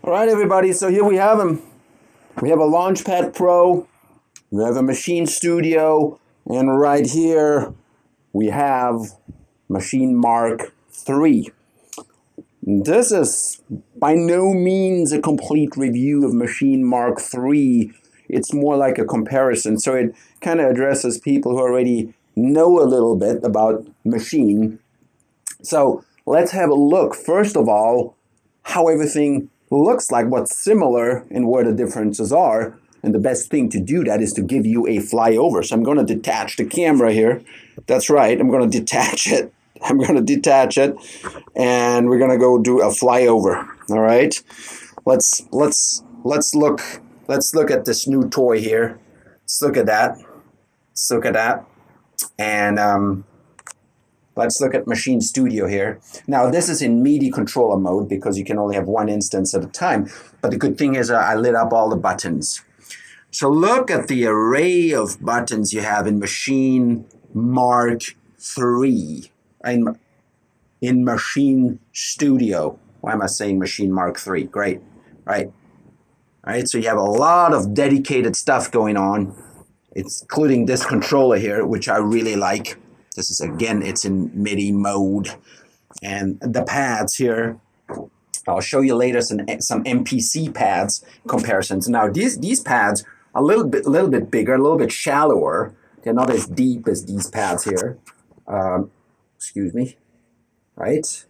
All right, everybody, so here we have them. We have a Launchpad Pro, we have a Machine Studio, and right here we have Machine Mk3. This is by no means a complete review of Machine Mk3. It's more like a comparison, so it kind of addresses people who already know a little bit about Machine. So let's have a look, first of all, how everything looks like, what's similar and where the differences are. And the best thing to do that is to give you a flyover. So I'm going to detach the camera here. That's right, I'm going to detach it. I'm going to detach it, and we're going to go do a flyover. All right, let's look at this new toy here. Let's look at that. Let's look at that, and let's look at Machine Studio here. Now, this is in MIDI controller mode because you can only have one instance at a time. But the good thing is I lit up all the buttons. So look at the array of buttons you have in Machine Mk3, in Machine Studio. Why am I saying Machine Mk3? Great, right? All right, so you have a lot of dedicated stuff going on, including this controller here, which I really like. This is, again, it's in MIDI mode. And the pads here, I'll show you later some MPC pads comparisons. Now, these pads are a little bit bigger, a little bit shallower. They're not as deep as these pads here. Excuse me, right?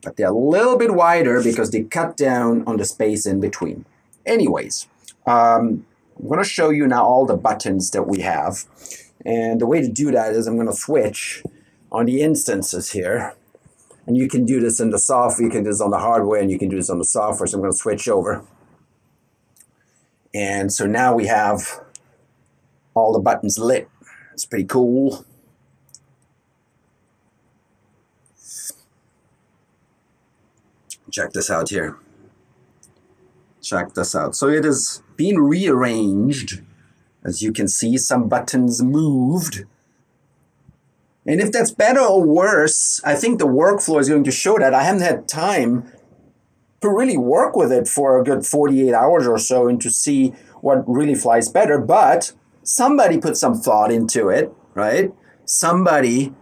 But they're a little bit wider because they cut down on the space in between. Anyways, I'm going to show you now all the buttons that we have. And the way to do that is I'm going to switch on the instances here. And you can do this in the software, you can do this on the hardware, and you can do this on the software. So I'm going to switch over. And so now we have all the buttons lit. It's pretty cool. Check this out here. Check this out. So it is being rearranged. As you can see, some buttons moved. And if that's better or worse, I think the workflow is going to show that. I haven't had time to really work with it for a good 48 hours or so and to see what really flies better. But somebody put some thought into it, right? Somebody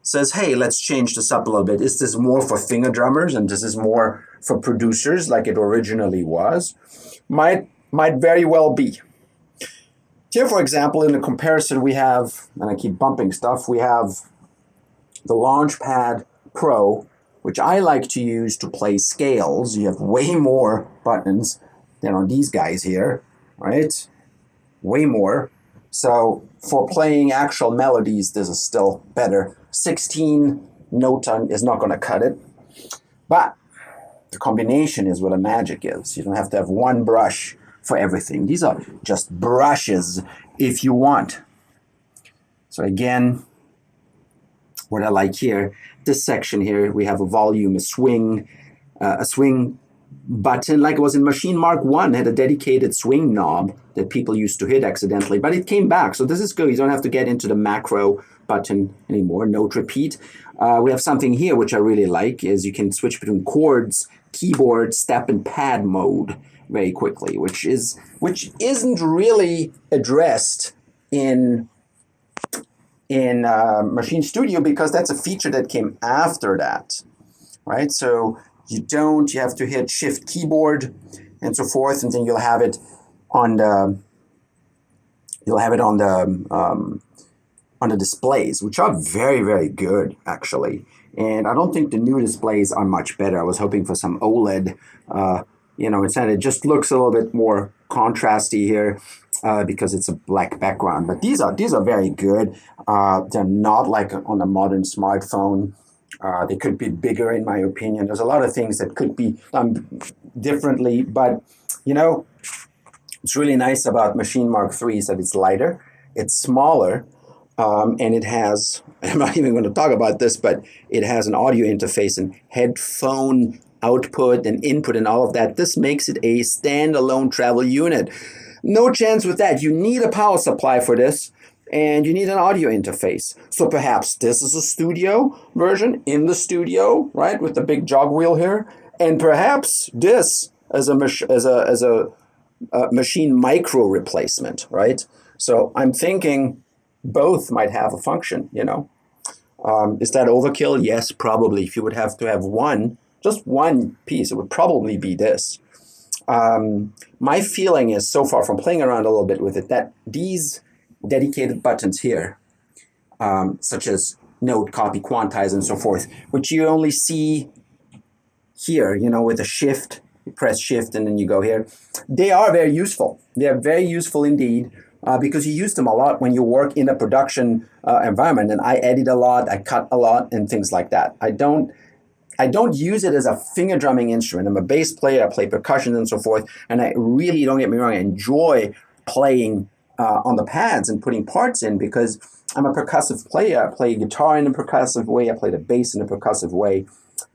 says, hey, let's change this up a little bit. Is this more for finger drummers and this is more for producers like it originally was? Might very well be. Here, for example, in the comparison we have, and I keep bumping stuff, we have the Launchpad Pro, which I like to use to play scales. You have way more buttons than on these guys here, right? Way more. So for playing actual melodies, this is still better. 16 note is not going to cut it, but the combination is where the magic is. You don't have to have one brush for everything. These are just brushes if you want. So again, what I like here, this section here, we have a volume, a swing button, like it was in Machine Mk1, had a dedicated swing knob that people used to hit accidentally, but it came back. So this is good. You don't have to get into the macro button anymore. Note repeat. We have something here which I really like, is you can switch between chords, keyboard, step, and pad mode very quickly, which isn't really addressed in Machine Studio because that's a feature that came after that, right? So you have to hit Shift keyboard and so forth, and then you'll have it on the displays, which are very, very good actually. And I don't think the new displays are much better. I was hoping for some OLED. Instead it just looks a little bit more contrasty here because it's a black background. But these are very good. They're not like on a modern smartphone. They could be bigger, in my opinion. There's a lot of things that could be done differently. But, what's really nice about Machine Mk3 is that it's lighter, it's smaller, and it has, I'm not even going to talk about this, but it has an audio interface and headphone output and input and all of that. This makes it a standalone travel unit. No chance with that. You need a power supply for this, and you need an audio interface. So perhaps this is a studio version in the studio, right, with the big jog wheel here, and perhaps this as a machine micro replacement, right? So I'm thinking both might have a function, you know. Is that overkill? Yes, probably. If you would have to have one, just one piece, it would probably be this. My feeling is, so far from playing around a little bit with it, that these dedicated buttons here, such as note, copy, quantize, and so forth, which you only see here, you know, with a shift, you press shift and then you go here, they are very useful. They are very useful indeed. Because you use them a lot when you work in a production environment, and I edit a lot, I cut a lot, and things like that. I don't use it as a finger drumming instrument. I'm a bass player, I play percussion and so forth, and I really, don't get me wrong, I enjoy playing on the pads and putting parts in because I'm a percussive player. I play guitar in a percussive way, I play the bass in a percussive way,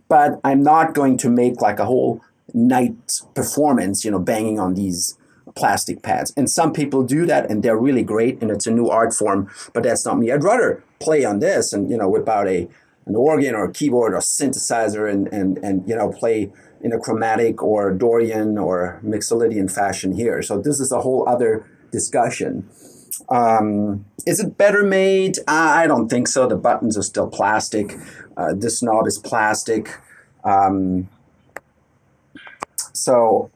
but I'm not going to make like a whole night performance, you know, banging on these plastic pads. And some people do that and they're really great and it's a new art form, but that's not me. I'd rather play on this and, you know, whip out an organ or a keyboard or synthesizer and you know, play in a chromatic or Dorian or Mixolydian fashion here. So this is a whole other discussion. Is it better made? I don't think so. The buttons are still plastic. This knob is plastic. So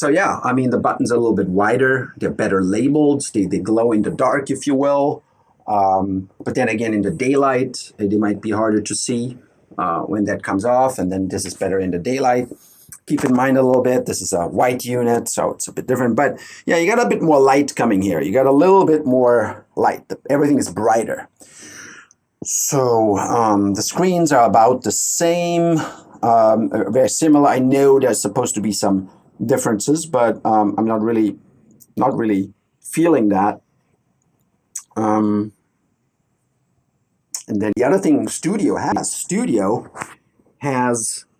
yeah, I mean, the buttons are a little bit wider. They're better labeled. They glow in the dark, if you will. But then again, in the daylight, they might be harder to see when that comes off. And then this is better in the daylight. Keep in mind a little bit, this is a white unit, so it's a bit different. But yeah, you got a bit more light coming here. You got a little bit more light. Everything is brighter. So the screens are about the same, very similar. I know there's supposed to be some differences, but I'm not really feeling that. And then the other thing Studio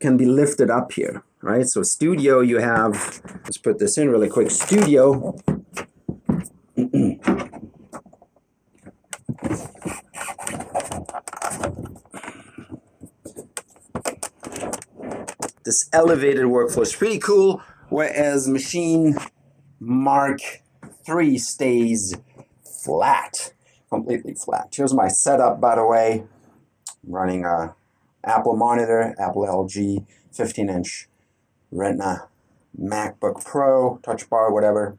can be lifted up here, right? So Studio, you have, let's put this in really quick. Studio, this elevated workflow is pretty cool, whereas Maschine Mk3 stays flat, completely flat. Here's my setup, by the way. I'm running a Apple monitor, Apple LG 15-inch Retina MacBook Pro, touch bar, whatever.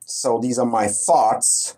So these are my thoughts